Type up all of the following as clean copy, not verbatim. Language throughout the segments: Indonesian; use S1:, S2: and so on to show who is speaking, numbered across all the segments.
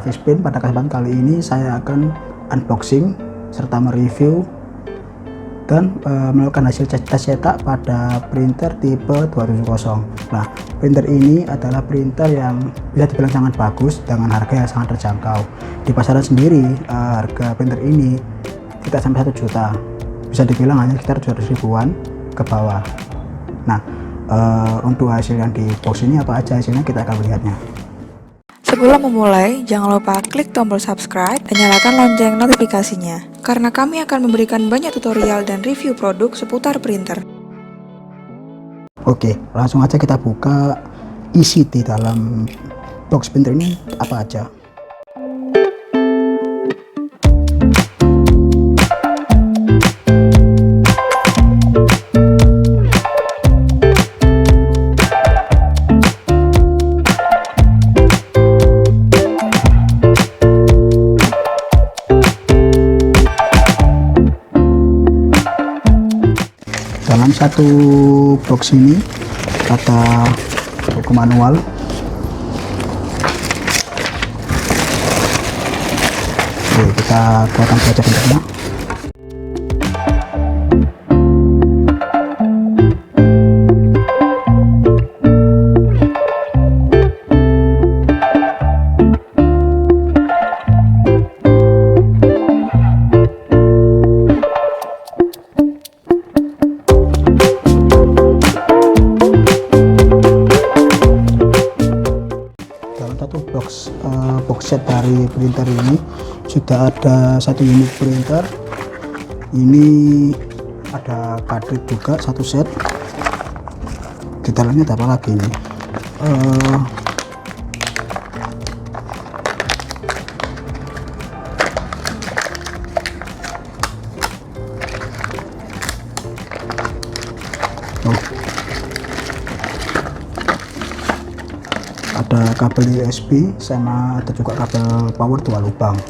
S1: Graphics Paint. Pada kesempatan kali ini saya akan unboxing serta mereview dan melakukan hasil tes cetak pada printer tipe 270. Nah, printer ini adalah printer yang bisa dibilang sangat bagus dengan harga yang sangat terjangkau. Di pasaran sendiri harga printer ini tidak sampai 1 juta, bisa dibilang hanya sekitar 200 ribuan ke bawah. Nah, untuk hasil yang di box ini apa aja hasilnya, kita akan melihatnya.
S2: Sebelum memulai, jangan lupa klik tombol subscribe dan nyalakan lonceng notifikasinya, karena kami akan memberikan banyak tutorial dan review produk seputar printer.
S1: Oke, langsung aja kita buka isi di dalam box printer ini apa aja. Dalam satu box ini ada buku manual, oke, kita akan baca bentuknya. Box set dari printer ini sudah ada 1 unit printer. Ini ada cartridge juga 1 set. Di dalamnya ada apa lagi ini? Ada kabel USB sama ada juga kabel power 2 lubang.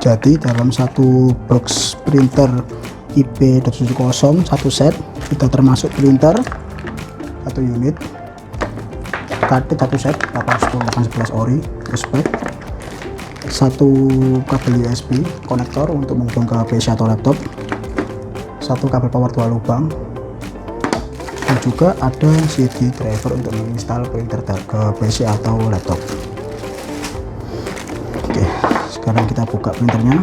S1: Jadi dalam satu box printer IP270 1 set sudah termasuk printer 1 unit, cartridge 1 set 810 811 ori, spek 1 kabel USB konektor untuk menghubungkan ke PC atau laptop, 1 kabel power 2 lubang, dan juga ada CD driver untuk menginstal printer ke PC atau laptop. Oke, sekarang kita buka printernya.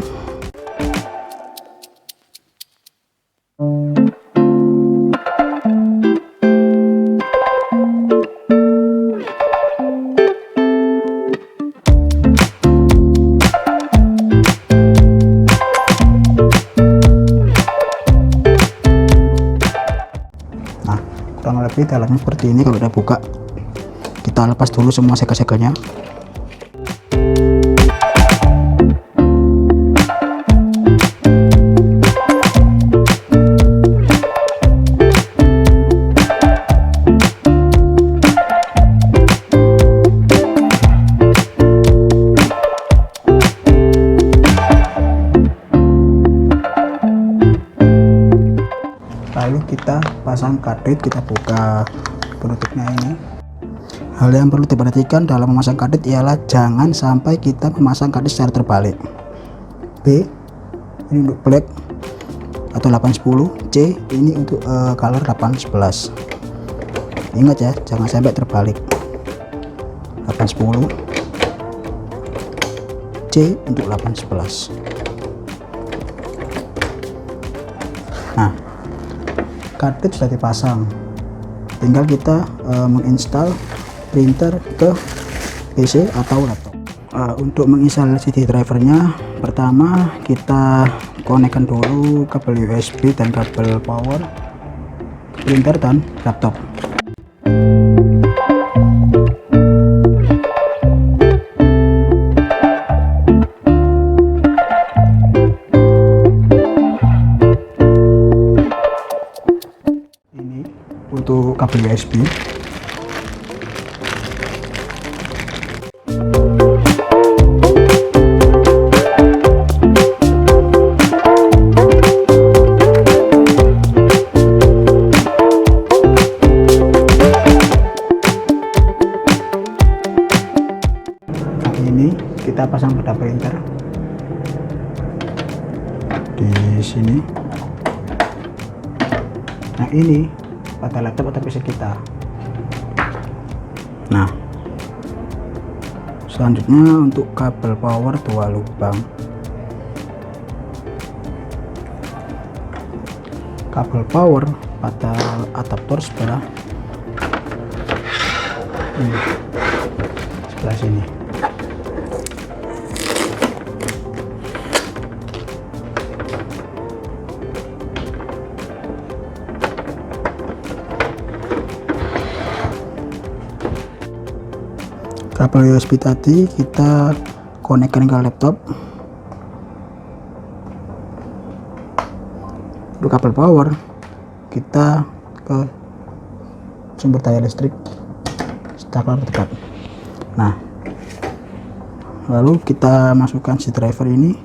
S1: Nah, kurang lebih dalamnya seperti ini. Kalau udah buka, kita lepas dulu semua segel-segelnya. Lalu kita pasang cartridge, kita buka penutupnya ini. Hal yang perlu diperhatikan dalam memasang cartridge ialah jangan sampai kita memasang cartridge secara terbalik. B ini untuk black atau 810, C ini untuk color 811. Ingat ya, jangan sampai terbalik. 810, C untuk 811. Nah, cartridge sudah dipasang, tinggal kita menginstal printer ke PC atau laptop. Untuk menginstal CD drivernya, pertama kita konekkan dulu kabel USB dan kabel power printer dan laptop. Ini untuk kabel USB. Ini kita pasang pada printer di sini. Nah, ini pada laptop atau PC kita. Nah, selanjutnya untuk kabel power 2 lubang. Kabel power pada adaptor sebelah ini, sebelah sini. Kabel USB tadi kita konekkan ke laptop. Untuk kabel power kita ke sumber daya listrik starter terdekat. Nah, lalu kita masukkan si driver ini